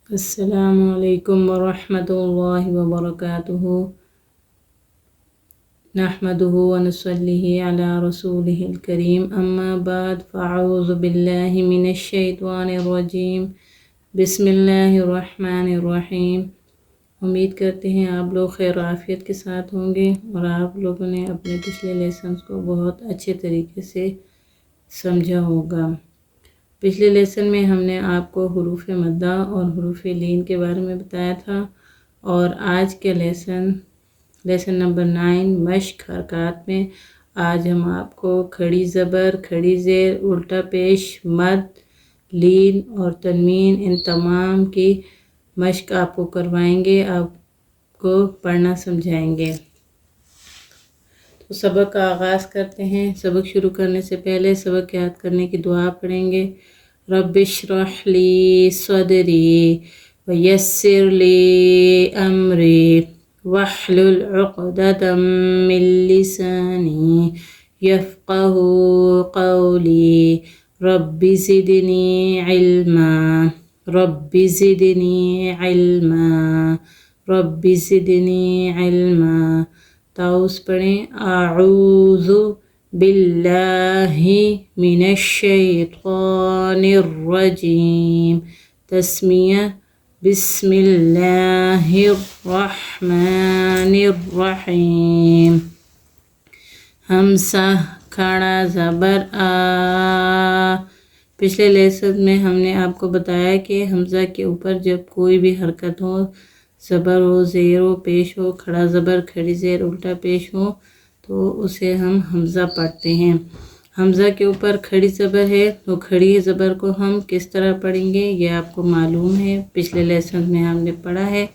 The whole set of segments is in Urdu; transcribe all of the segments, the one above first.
السلام علیکم ورحمۃ اللہ وبرکاتہ نحمده ونصلی علی رسولہ الکریم اما بعد فاعوذ باللہ من الشیطان الرجیم بسم اللہ الرحمن الرحیم۔ امید کرتے ہیں آپ لوگ خیر و عافیت کے ساتھ ہوں گے اور آپ لوگوں نے اپنے پچھلے لیسنس کو بہت اچھے طریقے سے سمجھا ہوگا۔ پچھلے لیسن میں ہم نے آپ کو حروف مدہ اور حروف لین کے بارے میں بتایا تھا، اور آج کے لیسن نمبر 9 مشق حرکات میں آج ہم آپ کو کھڑی زبر، کھڑی زیر، الٹا پیش، مد، لین اور تنوین، ان تمام کی مشق آپ کو کروائیں گے، آپ کو پڑھنا سمجھائیں گے۔ تو سبق کا آغاز کرتے ہیں۔ سبق شروع کرنے سے پہلے سبق یاد کرنے کی دعا پڑھیں گے۔ رب اشرح لی صدری ویسر لی امری واحلل عقدۃ من لسانی یفقہوا قولی رب زدنی علما رب زدنی علما رب زدنی علما۔ تاؤس پڑھیں۔ اعوذ باللہ من الشیطان الرجیم۔ تسمیہ بسم اللہ الرحمن الرحیم۔ ہمزہ کھڑا زبر آ۔ پچھلے لیسن میں ہم نے آپ کو بتایا کہ حمزہ کے اوپر جب کوئی بھی حرکت ہو، زبر ہو، زیر ہو، پیش ہو، کھڑا زبر، کھڑی زیر، الٹا پیش ہو، تو اسے ہم حمزہ پڑھتے ہیں۔ حمزہ کے اوپر کھڑی زبر ہے تو کھڑی زبر کو ہم کس طرح پڑھیں گے یہ آپ کو معلوم ہے، پچھلے لیسن میں ہم نے پڑھا ہے۔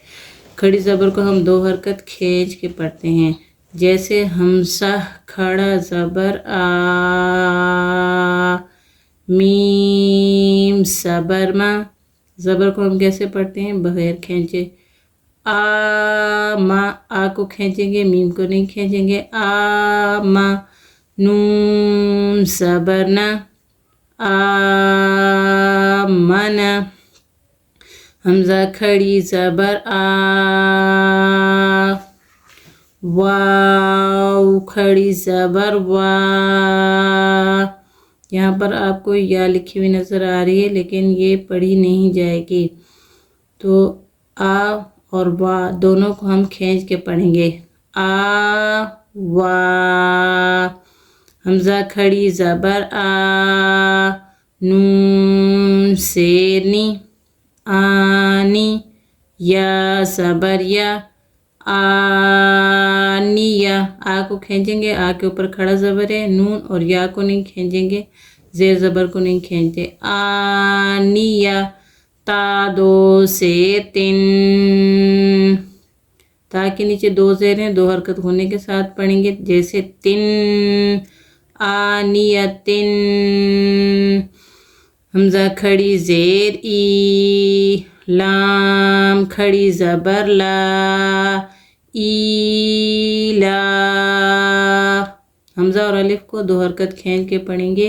کھڑی زبر کو ہم 2 حرکت کھینچ کے پڑھتے ہیں، جیسے حمزہ کھڑا زبر آ، میم زبر ما۔ زبر کو ہم کیسے پڑھتے ہیں؟ بغیر کھینچے، آ ما، آ کو کھینچیں گے، میم کو نہیں کھینچیں گے، آ ما۔ نون زبر نا، آ منا۔ حمزہ کھڑی زبر آ، واو کھڑی زبر وا۔ یہاں پر آپ کو یا لکھی ہوئی نظر آ رہی ہے لیکن یہ پڑھی نہیں جائے گی، تو آ اور وا دونوں کو ہم کھینچ کے پڑھیں گے، آ وا۔ حمزہ کھڑی زبر آ، نون سینی، آنی، یا زبر یا، آنیہ۔ آ کو کھینچیں گے، آ کے اوپر کھڑا زبر ہے، نون اور یا کو نہیں کھینچیں گے، زیر زبر کو نہیں کھینچتے، آنیہ۔ تا 2 زیر 3، تا کے نیچے 2 زیر ہیں، 2 حرکت ہونے کے ساتھ پڑھیں گے، جیسے تن، آنیتن۔ حمزہ کھڑی زیر ای، لام کھڑی زبر لا، ایلا۔ حمزہ اور الف کو 2 حرکت کھینچ کے پڑھیں گے،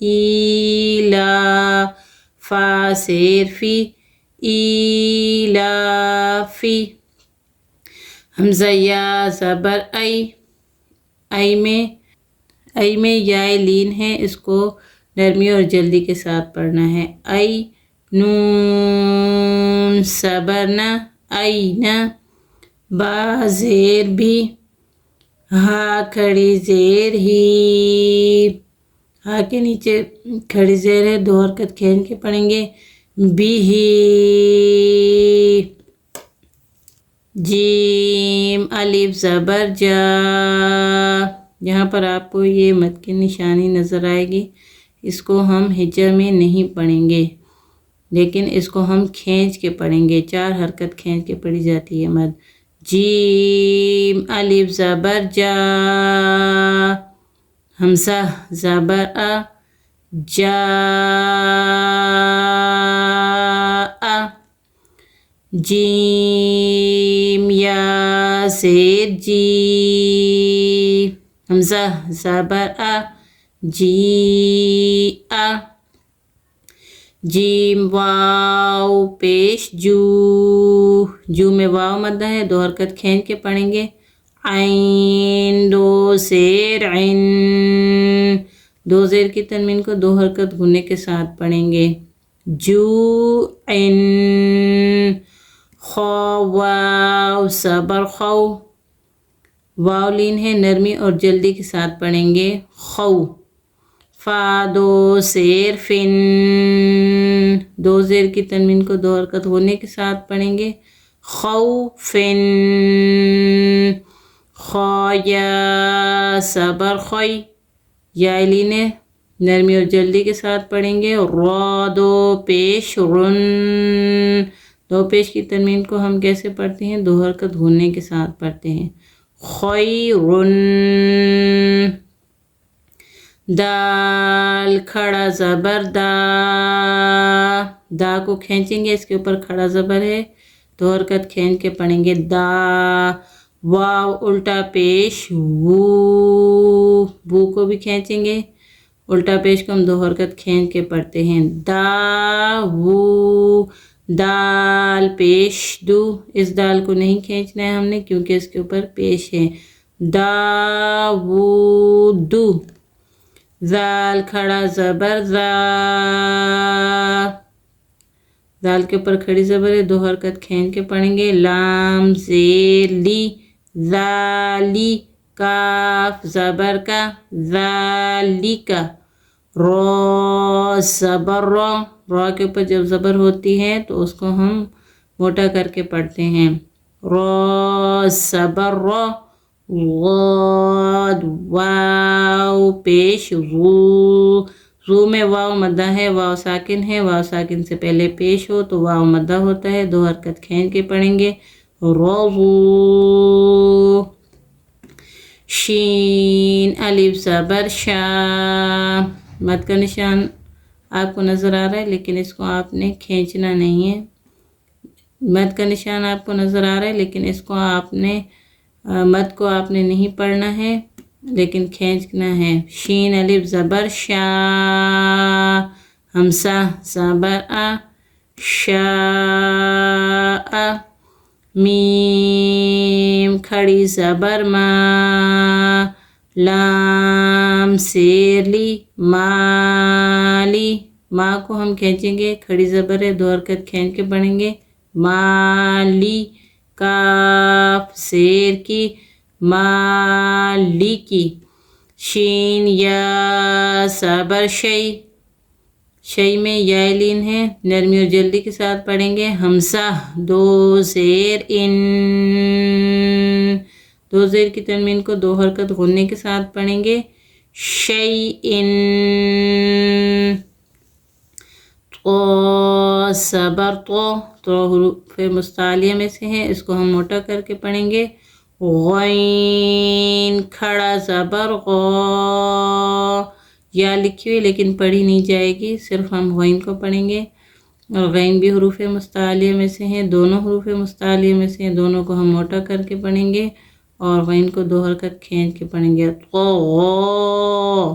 ایلا۔ فا زیر فی، ایلافی۔ حمزہ یا زبر ای، ای میں یائے لین ہے، اس کو نرمی اور جلدی کے ساتھ پڑھنا ہے، ای۔ نون زبر نا، اینا۔ با زیر بھی، ہا کھڑی زیر ہی۔ ہا کے نیچے کھڑی زیر ہے، 2 حرکت کھینچ کے پڑھیں گے، بھی۔ جیم الف زبر جا۔ یہاں پر آپ کو یہ مد کی نشانی نظر آئے گی، اس کو ہم ہجا میں نہیں پڑھیں گے لیکن اس کو ہم کھینچ کے پڑھیں گے، 4 حرکت کھینچ کے پڑھی جاتی ہے مد۔ جیم الف زبر جا، حمزہ زبر آ، جا۔ جیم یا زیر جی، حمزہ زبر آ، جی آ۔ جیم واو پیش جو، جو میں واو مدہ ہے، 2 حرکت کھینچ کے پڑھیں گے. عین 2 زیر عین، 2 زیر کی تنوین کو 2 حرکت غنّے کے ساتھ پڑھیں گے. جو عین. خا واو صبر خو، واو لین ہے، نرمی اور جلدی کے ساتھ پڑھیں گے. خو. فا 2 زیر فن، 2 زیر کی تنوین کو 2 حرکت غنّے کے ساتھ پڑھیں گے. خوفن. خا یا صبر خوی، یا لین ہے، نرمی اور جلدی کے ساتھ پڑھیں گے. را 2 پیش رن، 2 پیش کی تنوین کو ہم کیسے پڑھتے ہیں؟ 2 حرکت غنّے کے ساتھ پڑھتے ہیں. خیرن. دال کھڑا زبر دا، دا کو کھینچیں گے، اس کے اوپر کھڑا زبر ہے، 2 حرکت کھینچ کے پڑھیں گے. دا. واو الٹا پیش وو، وو کو بھی کھینچیں گے، الٹا پیش کو ہم 2 حرکت کھینچ کے پڑھتے ہیں. دا وو. دال پیش دو، اس دال کو نہیں کھینچنا ہے ہم نے کیونکہ اس کے اوپر پیش ہے. دا وو دو. زال کھڑا زبر زا، زال کے اوپر کھڑی زبر ہے، 2 حرکت کھینچ کے پڑھیں گے. لام زیر لی، ذالی. کاف زبر کا، ذالی کا. را زبر را، را کے اوپر جب زبر ہوتی ہے تو اس کو ہم موٹا کر کے پڑھتے ہیں. را زبر را. غاد واو پیش غو، غو میں واو مدہ ہے، واو ساکن ہے، واو ساکن سے پہلے پیش ہو تو واو مدہ ہوتا ہے، 2 حرکت کھینچ کے پڑھیں گے. روضو. شین الف زبر شا، مد کا نشان آپ کو نظر آ رہا ہے لیکن اس کو آپ نے کھینچنا نہیں ہے. مد کا نشان آپ کو نظر آ رہا ہے لیکن اس کو آپ نے مد کو آپ نے نہیں پڑھنا ہے لیکن کھینچنا ہے. شین الف زبر شا، ہمسا زبر آ، شا آ. میم کھڑی زبر ما، لام سیرلی مالی، ماں کو ہم کھینچیں گے، کھڑی زبر ہے، 2 حرکت کھینچ کے پڑھیں گے. مالی. کاف سیر کی، مالی کی. شین یا صبر شئی، شئی میں یا لین ہے، نرمی اور جلدی کے ساتھ پڑھیں گے. ہمسہ 2 زیر ان، 2 زیر کی تنوین کو 2 حرکت غنّے کے ساتھ پڑھیں گے. شئی ان. تو صبر تو، تو حروف مستعلیہ میں سے ہے، اس کو ہم موٹا کر کے پڑھیں گے. غین کھڑا زبر غو، یا لکھی ہوئی لیکن پڑھی نہیں جائے گی، صرف ہم غین کو پڑھیں گے. اور غین بھی حروف مستعلیہ میں سے ہیں، دونوں حروف مستعلیہ میں سے ہیں، دونوں کو ہم موٹا کر کے پڑھیں گے اور غین کو 2 حرکت کھینچ کے پڑھیں گے. طغوا.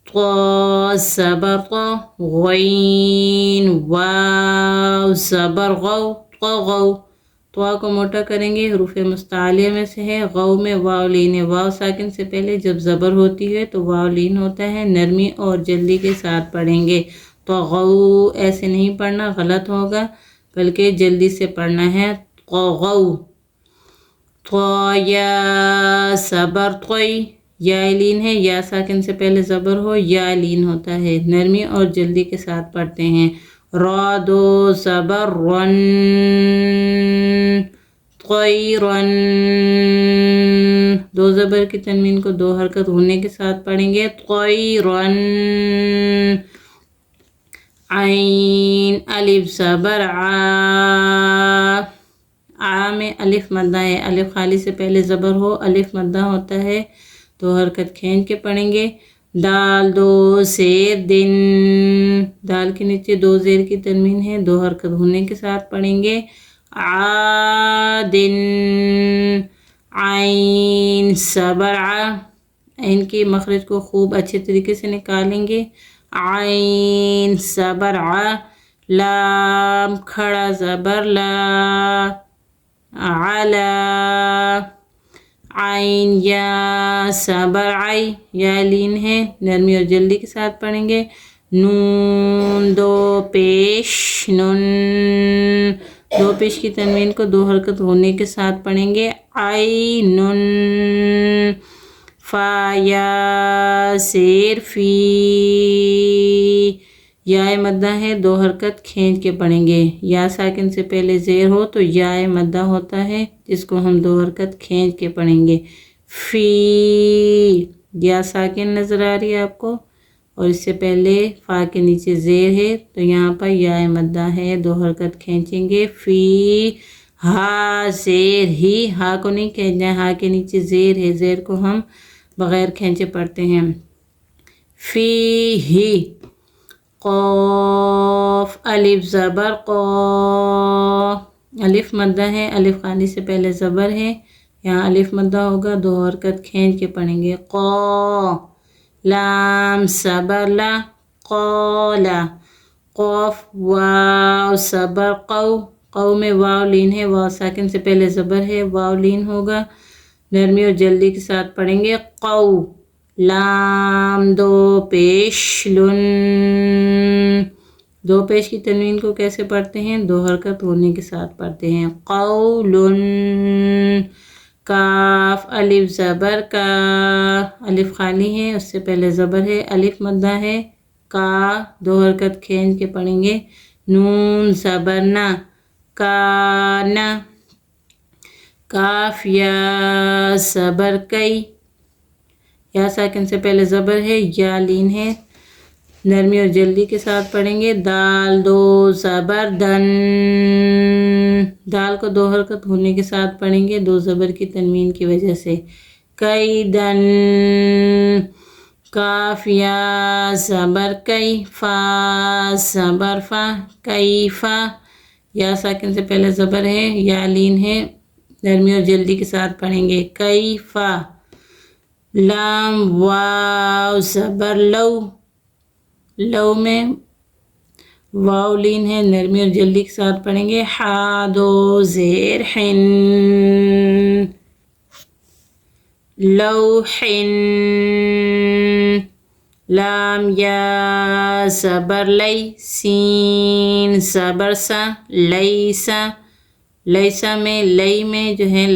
طا زبر طا، غین واو زبر غو، طغوا. طا کو موٹا کریں گے، حروف مستعلیہ میں سے ہے، غو میں واو لین ہے، واو ساکن سے پہلے جب زبر ہوتی ہے تو واو لین ہوتا ہے، نرمی اور جلدی کے ساتھ پڑھیں گے. طغوا ایسے نہیں پڑھنا، غلط ہوگا، بلکہ جلدی سے پڑھنا ہے. طغوا. طا یا صبر طوی، یا لین ہے، یا ساکن سے پہلے زبر ہو یا لین ہوتا ہے، نرمی اور جلدی کے ساتھ پڑھتے ہیں. را 2 زبر رن، طیرن، 2 زبر کی تنوین کو 2 حرکت غنّے کے ساتھ پڑھیں گے. طیرن. عین الف زبر آ، آ میں الف مدہ ہے، الف خالی سے پہلے زبر ہو، الف مدہ ہوتا ہے، 2 حرکت کھینچ کے پڑھیں گے. دال 2 زیر دن، دال کے نیچے 2 زیر کی تنوین ہے، 2 حرکت غنّے کے ساتھ پڑھیں گے. عادن. عین صبر ع، عین کی مخرج کو خوب اچھے طریقے سے نکالیں گے عین زبر ع، لام کھڑا زبر لا، علا، عین یا زبر عی، یا لین ہے، نرمی اور جلدی کے ساتھ پڑھیں گے، نون دو پیش نن، دو پیش کی تنوین کو دو حرکت ہونے کے ساتھ پڑھیں گے، عینن، فا یا زیر فی، یا مدہ ہے، دو حرکت کھینچ کے پڑھیں گے، یا ساکن سے پہلے زیر ہو تو یا مدہ ہوتا ہے جس کو ہم دو حرکت کھینچ کے پڑھیں گے، فی، یا ساکن نظر آ رہی ہے آپ کو، اور اس سے پہلے فا کے نیچے زیر ہے تو یہاں پر یا مدہ ہے، دو حرکت کھینچیں گے، فی، ہا زیر ہی، ہا کو نہیں کھینچنا ہے، ہا کے نیچے زیر ہے، زیر کو ہم بغیر کھینچے پڑھتے ہیں، فی ہی، قاف الف زبر قا، الف مدہ ہے، الف خالی سے پہلے زبر ہے، یہاں الف مدہ ہوگا، دو حرکت کھینچ کے پڑھیں گے، قا، لام زبر لا، قالا، قاف واو زبر قو، قو میں واو لین ہے، واو ساکن سے پہلے زبر ہے، واو لین ہوگا، نرمی اور جلدی کے ساتھ پڑھیں گے، قو، لام دو پیش لن، دو پیش کی تنوین کو کیسے پڑھتے ہیں؟ دو حرکت ہونے کے ساتھ پڑھتے ہیں، قولن، کاف الف زبر کا، الف خالی ہے، اس سے پہلے زبر ہے، الف مدہ ہے، کا، دو حرکت کھینچ کے پڑھیں گے، نون زبر نا، کانا، کاف یا زبر کئی، یا ساکن سے پہلے زبر ہے، یا لین ہے، نرمی اور جلدی کے ساتھ پڑھیں گے، دال دو زبر دن، دال کو دو حرکت ہونے کے ساتھ پڑھیں گے، دو زبر کی تنوین کی وجہ سے، کئی دن، کاف یا زبر کئی، فا زبر فا، کئی فا، یا ساکن سے پہلے زبر ہے، یا لین ہے، نرمی اور جلدی کے ساتھ پڑھیں گے، کئی فا، لام واو زبر لو، لو میں واو لین ہے، نرمی اور جلدی کے ساتھ پڑھیں گے، ہا دو زیر حن، لوحن، لام یا زبر لی، سین زبر سا، لیسا، لیسا میں لئی میں جو ہے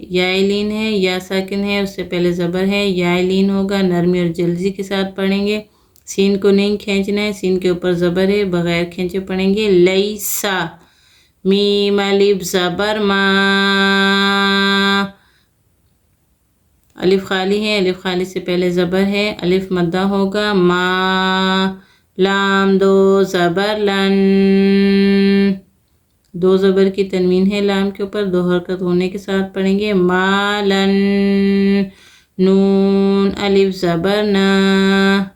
یا لین ہے، یا ساکن ہے، اس سے پہلے زبر ہے، یا لین ہوگا، نرمی اور جلدی کے ساتھ پڑھیں گے، سین کو نہیں کھینچنا ہے، سین کے اوپر زبر ہے، بغیر کھینچے پڑھیں گے، لیسا، میم الف زبر ما، الف خالی ہے، الف خالی سے پہلے زبر ہے، الف مدہ ہوگا، ما، لام دو زبر لن، دو زبر کی تنوین ہے لام کے اوپر، دو حرکت ہونے کے ساتھ پڑھیں گے، ما لن، نون الف زبر نا،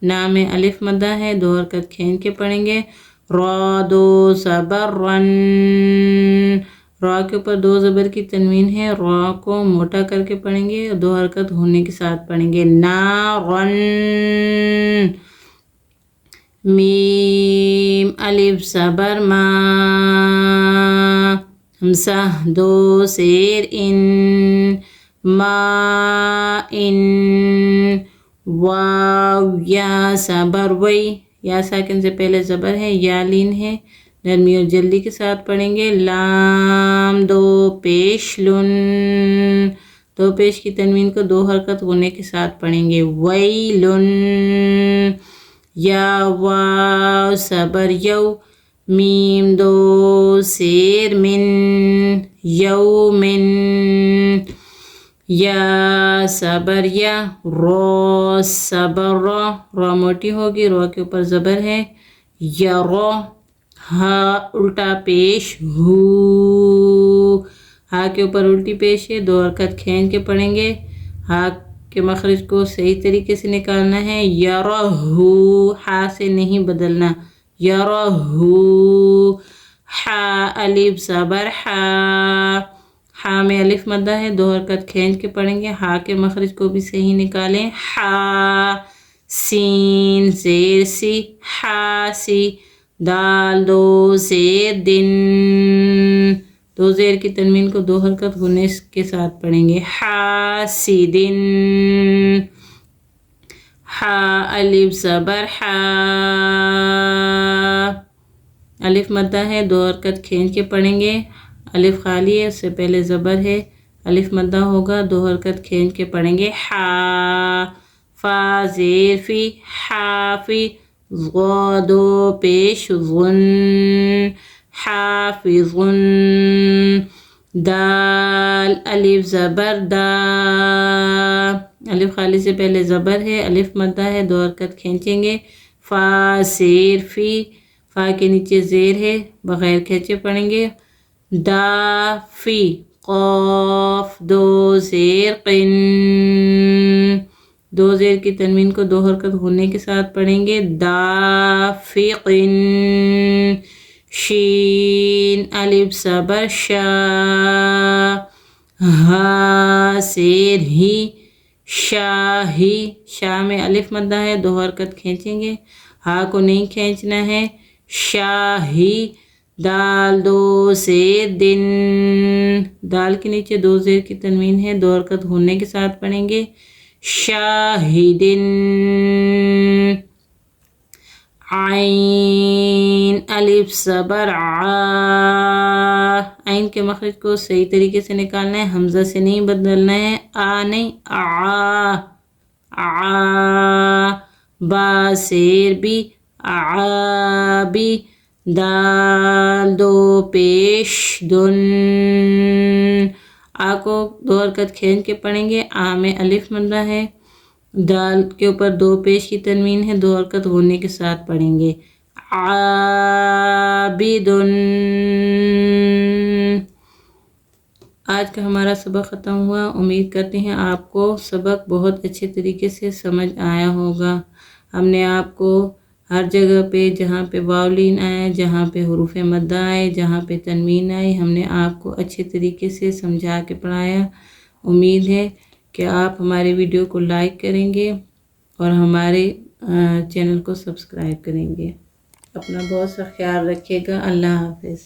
نا میں الف مدہ ہے، دو حرکت کھینچ کے پڑھیں گے، را دو زبر رن، را کے اوپر دو زبر کی تنوین ہے، را کو موٹا کر کے پڑھیں گے، دو حرکت ہونے کے ساتھ پڑھیں گے، نارن، میم الف زبر ما، ہمزہ دو زیر ان، ما ان، واو یا زبر وی، یا ساکن سے پہلے زبر ہے، یا لین ہے، نرمی اور جلدی کے ساتھ پڑھیں گے، لام دو پیش لن، دو پیش کی تنوین کو دو حرکت ہونے کے ساتھ پڑھیں گے، ویلن، یا واو زبر یو، میم دو زیر من، یومن، یا زبر یا، را زبر را، را موٹی ہوگی، را کے اوپر زبر ہے، یا را، ہا الٹا پیش ہو، ہا کے اوپر الٹی پیش ہے، دو حرکت کھینچ کے پڑھیں گے، ہا کے مخرج کو صحیح طریقے سے نکالنا ہے، یرہو، ہا سے نہیں بدلنا، یرہو، ہا الف زبر ہا، ہا میں الف مدہ ہے، دو حرکت کھینچ کے پڑھیں گے، ہا کے مخرج کو بھی صحیح نکالیں، ہا، سین زیر سی حاسی دال دو زیر دن دو زیر کی تنوین کو دو حرکت غنّے کے ساتھ پڑھیں گے حاسدن حا الف زبر حا الف مدہ ہے دو حرکت کھینچ کے پڑھیں گے الف خالی ہے اس سے پہلے زبر ہے الف مدہ ہوگا دو حرکت کھینچ کے پڑھیں گے حا فا زیر فی حافی غا دو پیش غن حافظن دال الف زبر دا الف خالی سے پہلے زبر ہے الف مدہ ہے دو حرکت کھینچیں گے فا زیر فی فا کے نیچے زیر ہے بغیر کھینچے پڑھیں گے دا فی قاف دو زیر قن دو زیر کی تنوین کو دو حرکت غنّے کے ساتھ پڑھیں گے دا فی قن شین الف زبر شا ہا زیر ہی شاہی شاہ میں الف مدہ ہے دو حرکت کھینچیں گے ہا کو نہیں کھینچنا ہے شاہی دال دو زیر دن دال کے نیچے دو زیر کی تنوین ہے دو حرکت غنّے کے ساتھ پڑھیں گے شاہدن عین الف زبر عا عین کے مخرج کو صحیح طریقے سے نکالنا ہے حمزہ سے نہیں بدلنا ہے نہیں با زیر بی عابی دال دو پیش دن آ کو دو حرکت کھینچ کے پڑھیں گے آ میں الف مدہ ہے دال کے اوپر دو پیش کی تنوین ہے دو حرکت غنّے کے ساتھ پڑھیں گے عابدن آج کا ہمارا سبق ختم ہوا امید کرتے ہیں آپ کو سبق بہت اچھے طریقے سے سمجھ آیا ہوگا ہم نے آپ کو ہر جگہ پہ جہاں پہ واولین آئے جہاں پہ حروف مدہ آئے جہاں پہ تنوین آئی ہم نے آپ کو اچھے طریقے سے سمجھا کے پڑھایا امید ہے کہ آپ ہمارے ویڈیو کو لائک کریں گے اور ہمارے چینل کو سبسکرائب کریں گے اپنا بہت سا خیال رکھیے گا اللہ حافظ